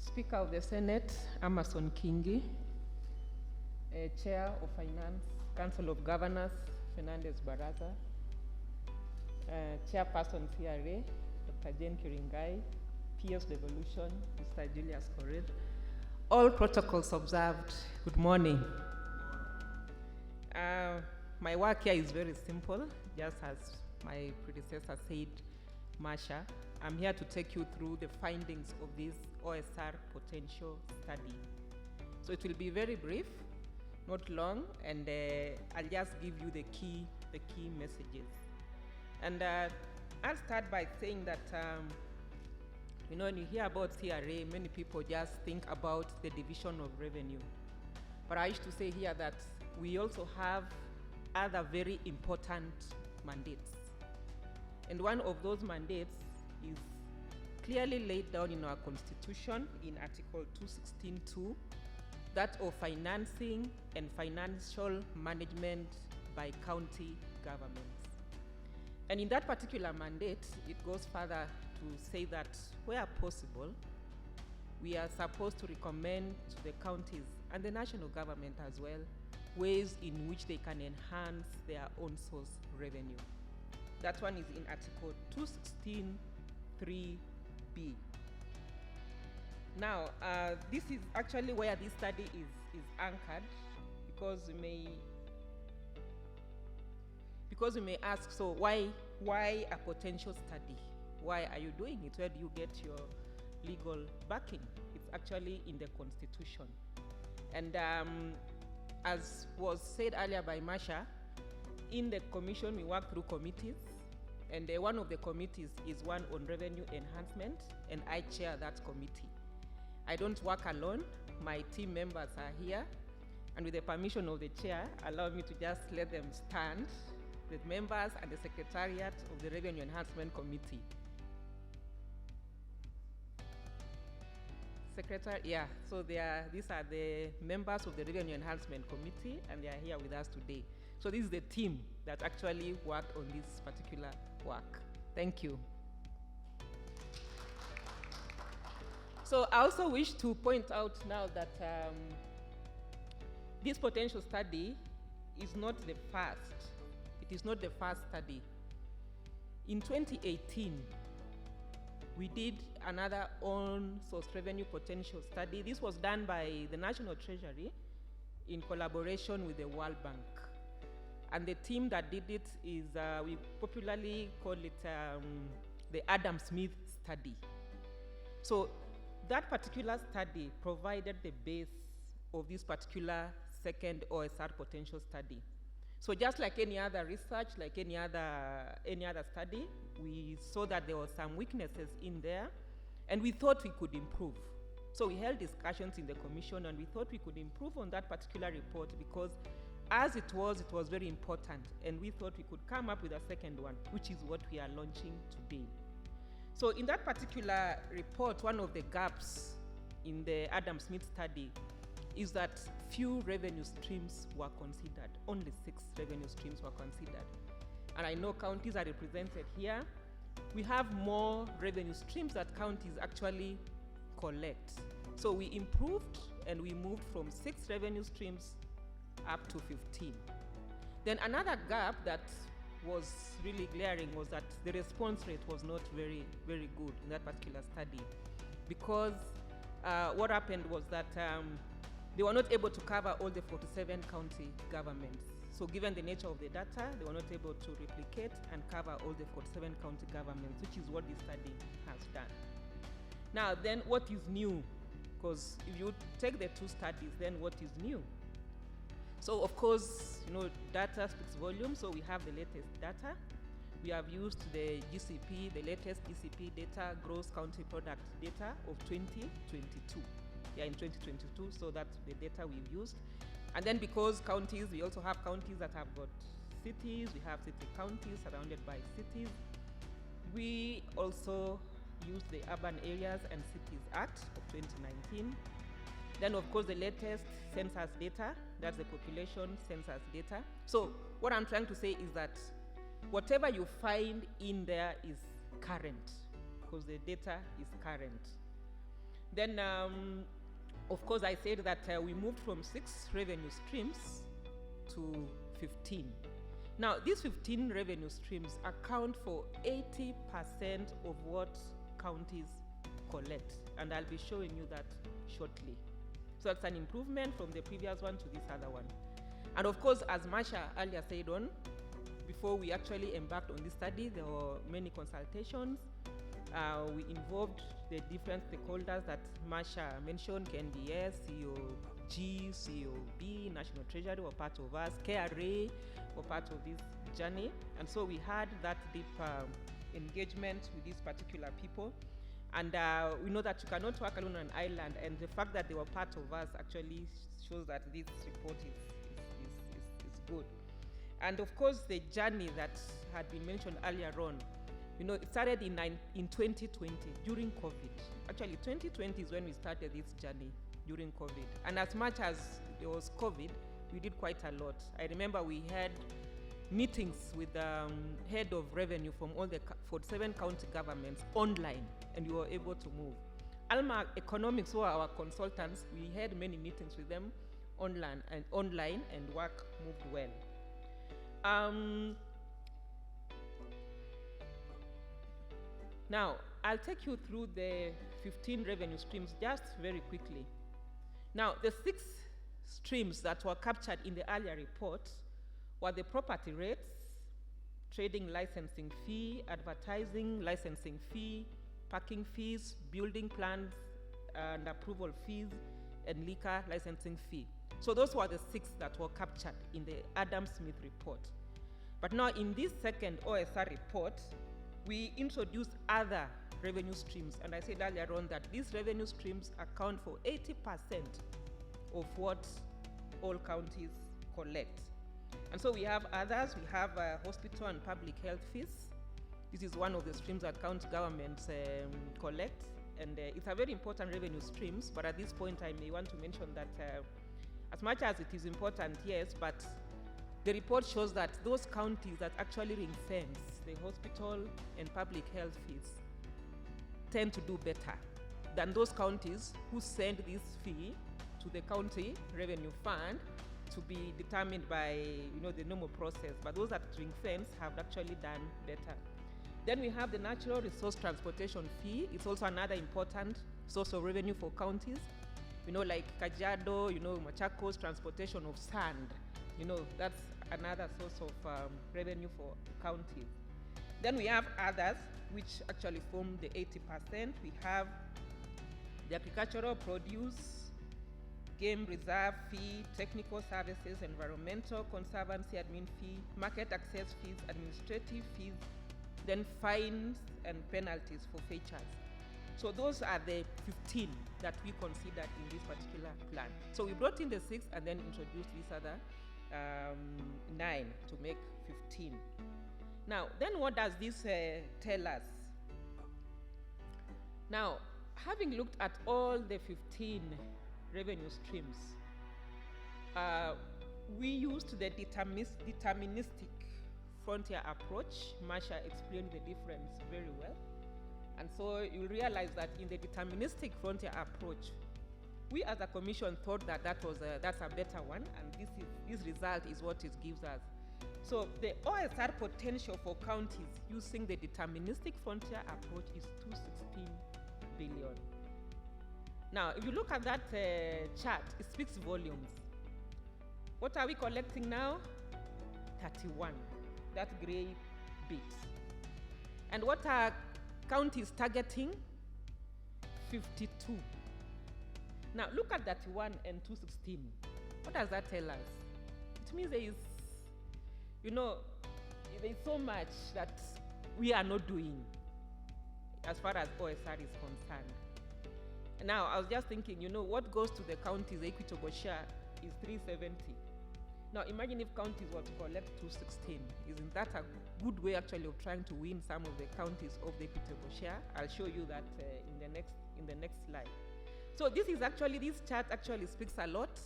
Speaker of the Senate, Amason Kingi, Chair of Finance, Council of Governors, Fernandez Baraza, Chairperson CRA, Dr. Jane Kiringai, PS Devolution, Mr. Julius Korid. All protocols observed. Good morning. My work here is very simple, just as my predecessor said, Masha. I'm here to take you through the findings of this OSR potential study. So it will be very brief, not long, and I'll just give you the key messages. And I'll start by saying that, when you hear about CRA, many people just think about the division of revenue. But I used to say here that we also have other very important mandates. And one of those mandates is clearly laid down in our Constitution in Article 216.2, that of financing and financial management by county governments. And in that particular mandate, it goes further to say that where possible, we are supposed to recommend to the counties and the national government as well ways in which they can enhance their own source revenue. That one is in Article 216.3b. Now, this is actually where this study is anchored, because you may ask, so why a potential study? Why are you doing it? Where do you get your legal backing? It's actually in the Constitution. And as was said earlier by Masha, in the commission we work through committees, and one of the committees is one on revenue enhancement, and I chair that committee. I don't work alone, my team members are here, and with the permission of the chair, allow me to just let them stand, the members and the secretariat of the Revenue Enhancement Committee. Secretary, yeah, so these are the members of the Revenue Enhancement Committee, and they are here with us today. So this is the team that actually worked on this particular work. Thank you. So I also wish to point out now that this potential study is not the first. It is not the first study. In 2018, we did another on-source revenue potential study. This was done by the National Treasury in collaboration with the World Bank. And the team that did it is, we popularly call it the Adam Smith study. So that particular study provided the base of this particular second OSR potential study. So just like any other research, like any other study, we saw that there were some weaknesses in there, and we thought we could improve. So we held discussions in the commission, and we thought we could improve on that particular report, because as it was very important, and we thought we could come up with a second one, which is what we are launching today. So in that particular report, one of the gaps in the Adam Smith study is that few revenue streams were considered. Only 6 revenue streams were considered. And I know counties are represented here. We have more revenue streams that counties actually collect. So we improved, and we moved from 6 revenue streams up to 15. Then another gap that was really glaring was that the response rate was not very, very good in that particular study, because what happened was that they were not able to cover all the 47 county governments. So given the nature of the data, they were not able to replicate and cover all the 47 county governments, which is what this study has done. Now then, what is new? Because if you take the 2 studies, then what is new? So of course, data speaks volumes, so we have the latest data. We have used the GCP, the latest GCP data, gross county product data of 2022. Yeah, in 2022, so that's the data we've used. And then because counties, we also have counties that have got cities, we have city counties surrounded by cities. We also use the Urban Areas and Cities Act of 2019. Then of course the latest census data, that's the population census data. So what I'm trying to say is that whatever you find in there is current, because the data is current. Then, of course, I said that we moved from 6 revenue streams to 15. Now, these 15 revenue streams account for 80% of what counties collect, and I'll be showing you that shortly. So that's an improvement from the previous one to this other one. And of course, as Masha earlier said on, before we actually embarked on this study, there were many consultations. We involved the different stakeholders that Masha mentioned, KNDS, COG, COB, National Treasury were part of us, CRA were part of this journey. And so we had that deep engagement with these particular people. And we know that you cannot work alone on an island, and the fact that they were part of us actually shows that this report is good. And of course, the journey that had been mentioned earlier on, it started in 2020 during COVID. Actually, 2020 is when we started this journey during COVID. And as much as there was COVID, we did quite a lot. I remember we had meetings with the head of revenue from all the 47 county governments online, and we were able to move. Alma Economics were our consultants. We had many meetings with them online, and work moved well. Now, I'll take you through the 15 revenue streams just very quickly. Now, the 6 streams that were captured in the earlier report were the property rates, trading licensing fee, advertising licensing fee, parking fees, building plans and approval fees, and liquor licensing fee. So those were the 6 that were captured in the Adam Smith report. But now in this second OSR report, we introduced other revenue streams, and I said earlier on that these revenue streams account for 80% of what all counties collect. And so we have others. We have hospital and public health fees. This is one of the streams that county governments collect, and it's a very important revenue streams, but at this point I may want to mention that as much as it is important, yes, but the report shows that those counties that actually ring-fence the hospital and public health fees tend to do better than those counties who send this fee to the county revenue fund to be determined by the normal process. But those that ring-fence have actually done better. Then we have the natural resource transportation fee. It's also another important source of revenue for counties. Like Kajiado, Machakos, transportation of sand. That's another source of revenue for counties. Then we have others, which actually form the 80%. We have the agricultural produce, game reserve fee, technical services, environmental conservancy admin fee, market access fees, administrative fees, then fines and penalties for features. So those are the 15 that we considered in this particular plan. So we brought in the 6 and then introduced these other 9 to make 15. Now, then what does this tell us? Now, having looked at all the 15 revenue streams, we used the deterministic frontier approach. Masha explained the difference very well. And so you'll realize that in the deterministic frontier approach, we as a commission thought that that's a better one, and this result is what it gives us. So the OSR potential for counties using the deterministic frontier approach is 216 billion. Now, if you look at that chart, it speaks volumes. What are we collecting now? 31, that gray bit. And what are counties targeting? 52. Now, look at 31 and 216. What does that tell us? It means there is so much that we are not doing as far as OSR is concerned. Now, I was just thinking, what goes to the counties, the equitable share is 370. Now, imagine if counties were to collect 216. Isn't that a good way actually of trying to win some of the counties of the equitable share? I'll show you that in the next slide. So this chart actually speaks a lot,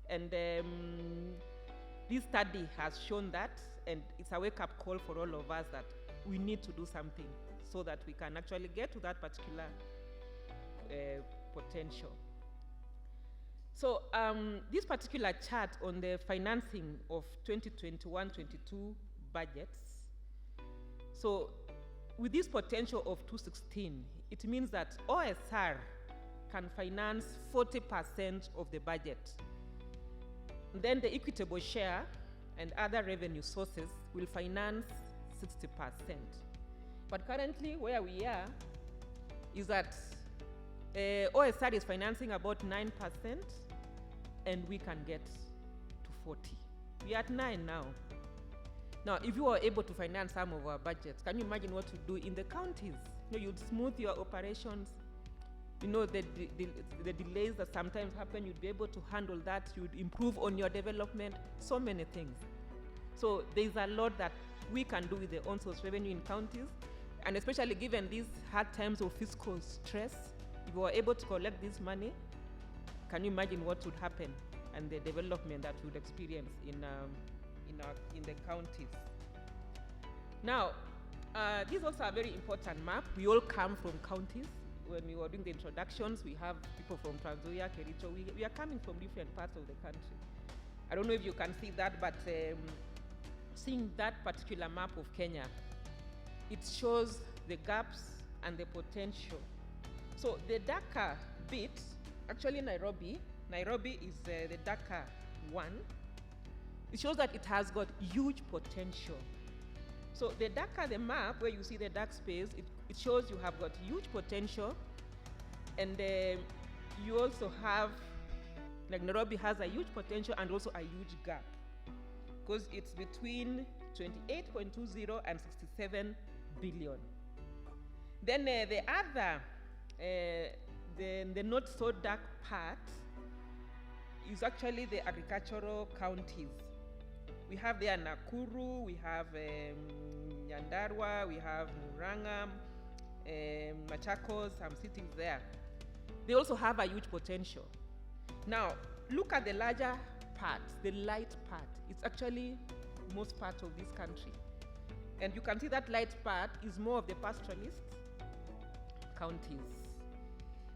and this study has shown that, and it's a wake-up call for all of us that we need to do something so that we can actually get to that particular potential. So this particular chart on the financing of 2021-22 budgets, so with this potential of 216, it means that OSR can finance 40% of the budget. Then the equitable share and other revenue sources will finance 60%. But currently where we are is that OSR is financing about 9% and we can get to 40. We are at 9 now. Now, if you are able to finance some of our budgets, can you imagine what you do in the counties? You know, you'd smooth your operations. You know, the delays that sometimes happen, you'd be able to handle that. You'd improve on your development, so many things. So there's a lot that we can do with the on-source revenue in counties, and especially given these hard times of fiscal stress, if we were able to collect this money, can you imagine what would happen and the development that we would experience in the counties? Now, this is also a very important map. We all come from counties. When we were doing the introductions, we have people from Trans Nzoia, Kericho. We are coming from different parts of the country. I don't know if you can see that, but seeing that particular map of Kenya, it shows the gaps and the potential. So the darker bit, actually Nairobi is the darker one. It shows that it has got huge potential. So the darker the map, where you see the dark space, it shows you have got huge potential, and you also have, like Nairobi has a huge potential and also a huge gap, because it's between 28.20 and 67 billion. Then the other, the not so dark part is actually the agricultural counties. We have there Nakuru, we have Nyandarua, we have Murang'a, Machakos, some cities there. They also have a huge potential. Now, look at the larger part, the light part. It's actually most part of this country. And you can see that light part is more of the pastoralist counties.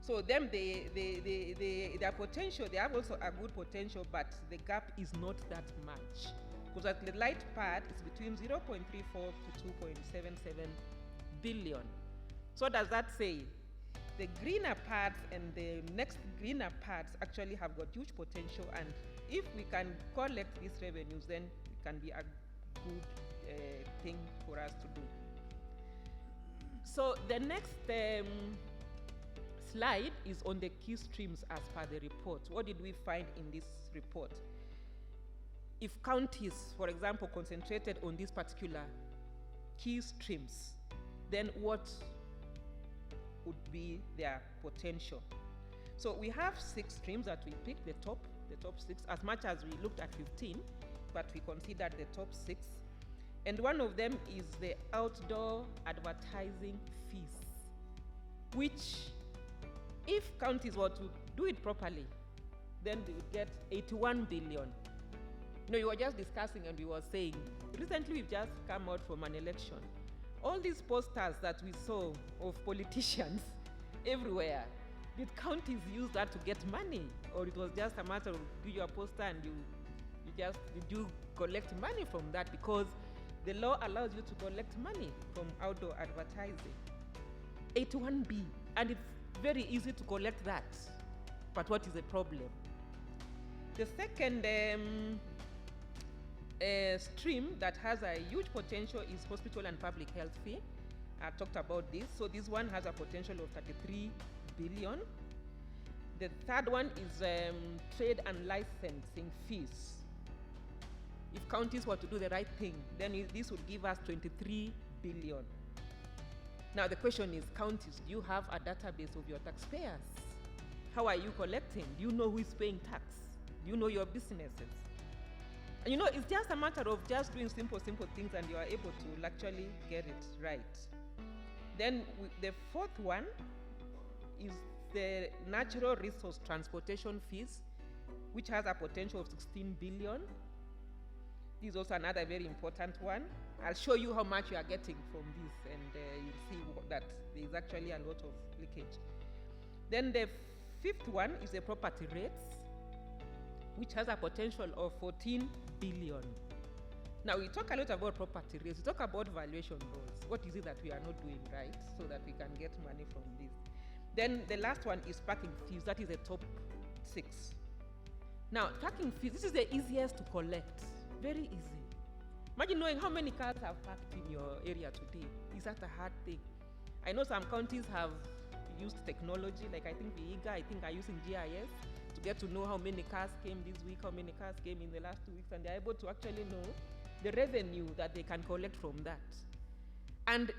So them, their potential, they have also a good potential, but the gap is not that much. Because the light part is between 0.34 to 2.77 billion. So what does that say? The greener parts and the next greener parts actually have got huge potential, and if we can collect these revenues, then it can be a good thing for us to do. So the next slide is on the key streams as per the report. What did we find in this report? If counties, for example, concentrated on these particular key streams, then what would be their potential? So we have 6 streams that we picked, the top 6, as much as we looked at 15, but we considered the top 6. And one of them is the outdoor advertising fees, which, if counties were to do it properly, then they would get 81 billion. You know, you were just discussing and we were saying, recently we've just come out from an election. All these posters that we saw of politicians everywhere, did counties use that to get money? Or it was just a matter of do your poster and did you collect money from that? Because the law allows you to collect money from outdoor advertising. 81B, and it's very easy to collect that. But what is the problem? The second stream that has a huge potential is hospital and public health fee. I talked about this. So this one has a potential of 33 billion. The third one is trade and licensing fees. If counties were to do the right thing, then this would give us 23 billion. Now the question is, counties, do you have a database of your taxpayers? How are you collecting? Do you know who is paying tax? Do you know your businesses? And you know, it's just a matter of just doing simple things, and you are able to actually get it right. Then the fourth one is the natural resource transportation fees, which has a potential of 16 billion. This is also another very important one. I'll show you how much you are getting from this, and you'll see that there is actually a lot of leakage. Then the fifth one is the property rates, which has a potential of 14 billion. Now, we talk a lot about property rates. We talk about valuation rules. What is it that we are not doing right so that we can get money from this? Then the last one is parking fees. That is the top 6. Now, parking fees, this is the easiest to collect. Very easy. Imagine knowing how many cars have parked in your area today. Is that a hard thing? I know some counties have used technology, like I think Asienga, I think are using GIS to get to know how many cars came this week, how many cars came in the last 2 weeks, and they're able to actually know the revenue that they can collect from that. And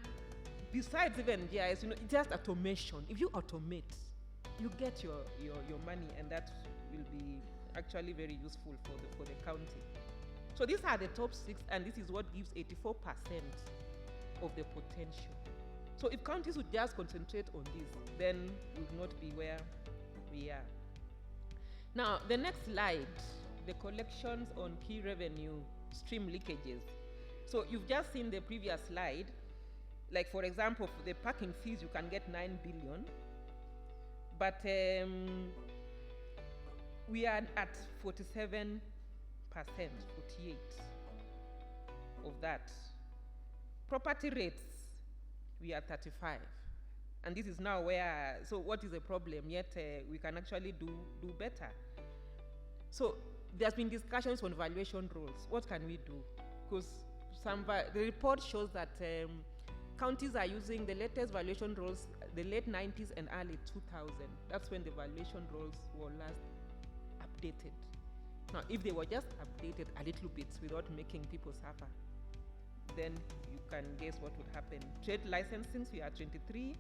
besides even GIS, it's just automation. If you automate, you get your money, and that will be actually very useful for the county. So these are the top 6, and this is what gives 84% of the potential. So if counties would just concentrate on this, then we would not be where we are. Now, the next slide, the collections on key revenue stream leakages. So you've just seen the previous slide. Like, for example, for the parking fees, you can get 9 billion. But we are at 47%, 48% of that. Property rates, we are 35. And this is now where, so what is the problem? Yet we can actually do better. So there's been discussions on valuation rules. What can we do? Because the report shows that counties are using the latest valuation rules, the late 90s and early 2000. That's when the valuation rules were last updated. Now, if they were just updated a little bit without making people suffer, then you can guess what would happen. Trade licensing, we are 23.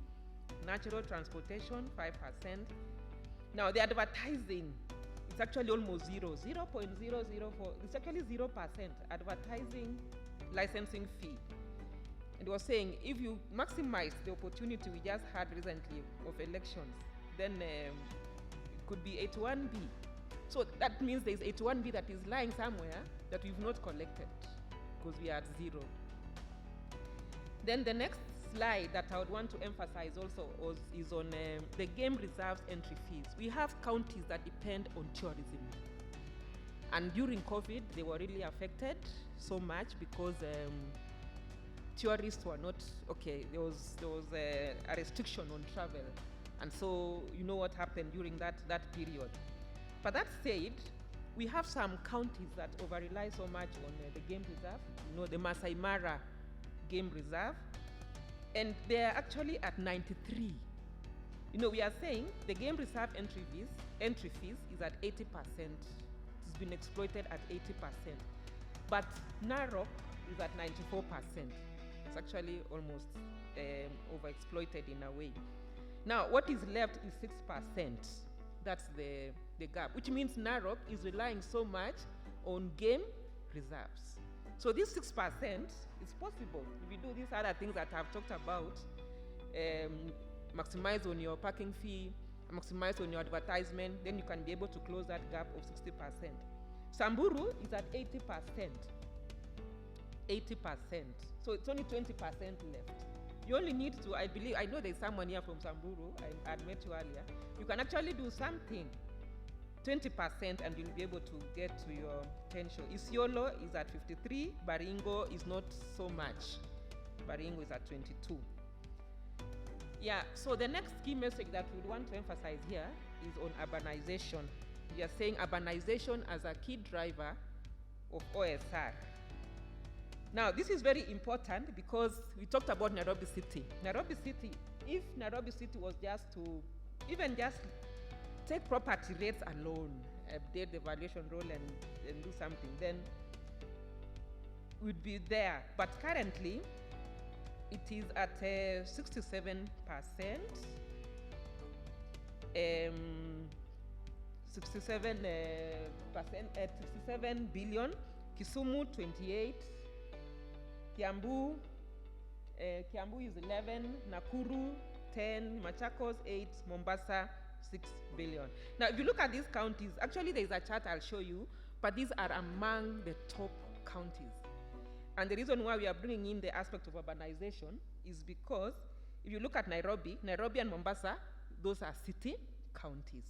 Natural transportation, 5%. Now, the advertising, it's actually almost 0.004. It's actually 0% advertising licensing fee. And it was saying if you maximize the opportunity we just had recently of elections, then it could be 81B. So that means there's 81B that is lying somewhere that we've not collected because we are at 0. Then the next slide that I would want to emphasize also is on the game reserves entry fees. We have counties that depend on tourism. And during COVID, they were really affected so much because tourists were not, okay, there was a restriction on travel. And so you know what happened during that period. But that said, we have some counties that over-rely so much on the game reserve, the Masai Mara Game Reserve, and they're actually at 93. We are saying the game reserve entry fees is at 80%. It's been exploited at 80%. But Narok is at 94%. It's actually almost overexploited in a way. Now, what is left is 6%. That's the gap, which means Narok is relying so much on game reserves. So this 6% is possible. If you do these other things that I've talked about, maximize on your parking fee, maximize on your advertisement, then you can be able to close that gap of 60%. Samburu is at 80%. 80%. So it's only 20% left. You only need to, I know there's someone here from Samburu, I met you earlier. You can actually do something, 20%, and you'll be able to get to your potential. Isiolo is at 53, Baringo is not so much. Baringo is at 22. Yeah, so the next key message that we want to emphasize here is on urbanization. We are saying urbanization as a key driver of OSR. Now, this is very important because we talked about Nairobi City. Nairobi City, if Nairobi City was just to even just take property rates alone, update the valuation rule and do something, then we'd be there. But currently, it is at 67%. 67 billion. Kisumu 28. Kiambu is 11, Nakuru 10, Machakos 8, Mombasa 6 billion. Now, if you look at these counties, actually there is a chart I'll show you, but these are among the top counties. And the reason why we are bringing in the aspect of urbanization is because if you look at Nairobi and Mombasa, those are city, counties.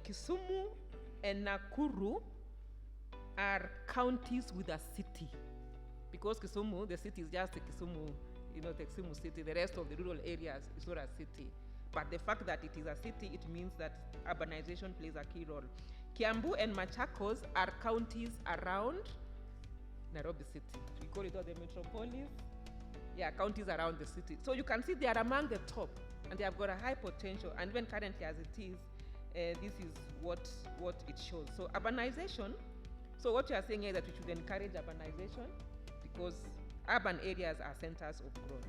Kisumu and Nakuru are counties with a city, because Kisumu, the city is just the Kisumu, the Kisumu city. The rest of the rural areas is not a city. But the fact that it is a city, it means that urbanization plays a key role. Kiambu and Machakos are counties around Nairobi city. We call it all the metropolis. Yeah, counties around the city. So you can see they are among the top, and they have got a high potential. And even currently as it is, this is what it shows. So urbanization, so what you are saying is that we should encourage urbanization because urban areas are centers of growth.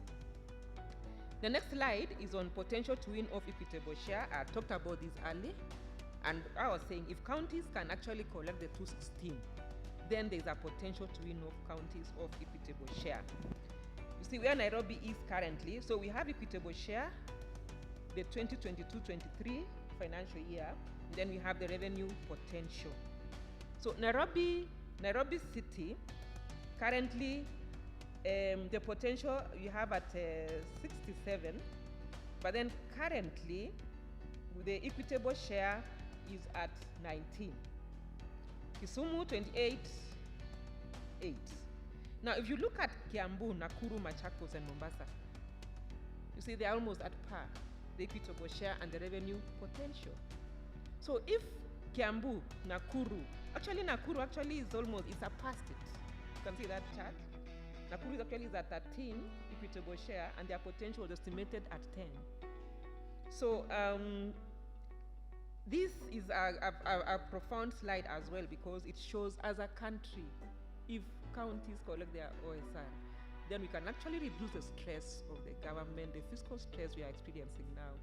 The next slide is on potential to win of equitable share. I talked about this early, and I was saying if counties can actually collect the 216, then there's a potential to win of counties of equitable share. You see where Nairobi is currently, so we have equitable share, the 2022-23 financial year, and then we have the revenue potential. So Nairobi city, currently the potential you have at 67, but then currently the equitable share is at 19. Kisumu 28.8. Now if you look at Kiambu, Nakuru, Machakos and Mombasa, you see they're almost at par, the equitable share and the revenue potential. So if Kiambu, Nakuru actually is surpassed it. You can see that chart. Nakuru actually is at 13 equitable share, and their potential is estimated at 10. So this is a profound slide as well, because it shows as a country, if counties collect their OSR, then we can actually reduce the stress of the government, the fiscal stress we are experiencing now,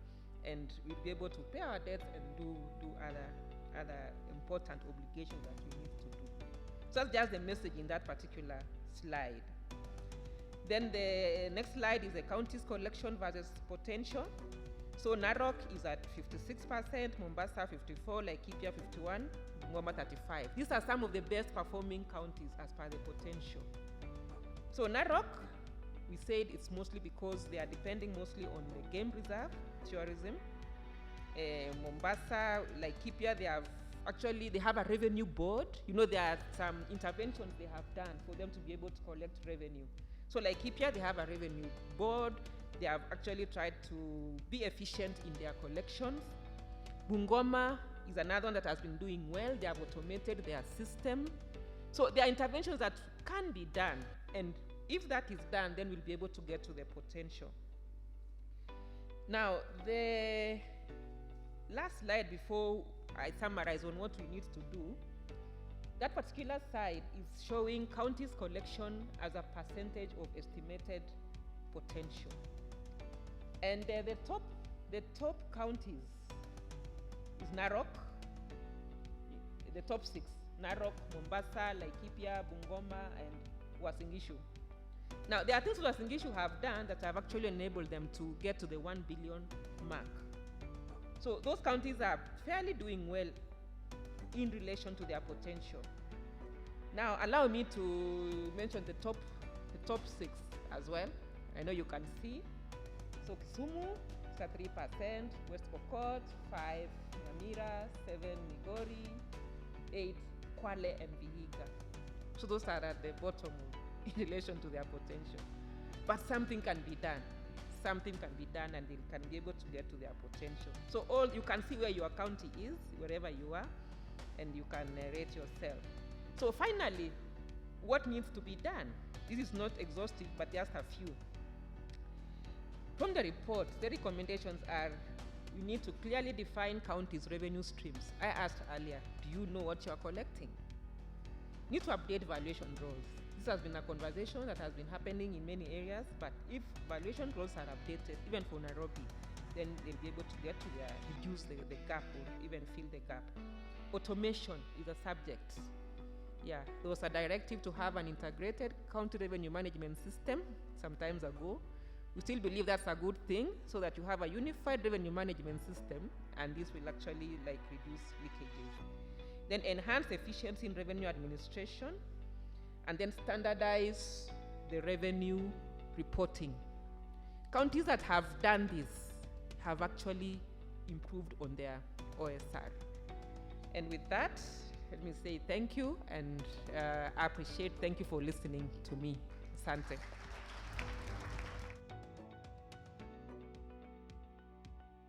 and we'll be able to pay our debts and do other important obligations that we need to do. So that's just the message in that particular slide. Then the next slide is the county's collection versus potential. So Narok is at 56%, Mombasa 54%, Laikipia 51%, Bungoma 35%. These are some of the best performing counties as per the potential. So Narok, we said it's mostly because they are depending mostly on the game reserve, tourism. Mombasa, Laikipia, they have a revenue board. There are some interventions they have done for them to be able to collect revenue. So Laikipia, they have a revenue board. They have actually tried to be efficient in their collections. Bungoma is another one that has been doing well. They have automated their system. So there are interventions that can be done, and if that is done, then we'll be able to get to the potential. Now, the last slide before I summarize on what we need to do, that particular side is showing counties' collection as a percentage of estimated potential. And the top counties is Narok, the top 6, Narok, Mombasa, Laikipia, Bungoma, and Uasin Gishu. Now, there are things Uasin Gishu have done that have actually enabled them to get to the 1 billion mark. So those counties are fairly doing well in relation to their potential. Now, allow me to mention the top 6 as well. I know you can see. So Kisumu is at 3%, West Pokot 5%, Nyamira 7%, Migori 8%, Kwale and Vihiga. So those are at the bottom in relation to their potential. But something can be done. Something can be done, and they can be able to get to their potential. So you can see where your county is, wherever you are, and you can rate yourself. So finally, what needs to be done? This is not exhaustive, but just a few. From the report, the recommendations are you need to clearly define counties' revenue streams. I asked earlier, do you know what you are collecting? You need to update valuation roles. This has been a conversation that has been happening in many areas, but if valuation roles are updated, even for Nairobi, then they'll be able to reduce the gap or even fill the gap. Automation is a subject. Yeah, there was a directive to have an integrated county revenue management system some time ago. We still believe that's a good thing, so that you have a unified revenue management system, and this will actually reduce leakages. Then enhance efficiency in revenue administration, and then standardize the revenue reporting. Counties that have done this have actually improved on their OSR. And with that, let me say thank you, and I appreciate, thank you for listening to me. Asante.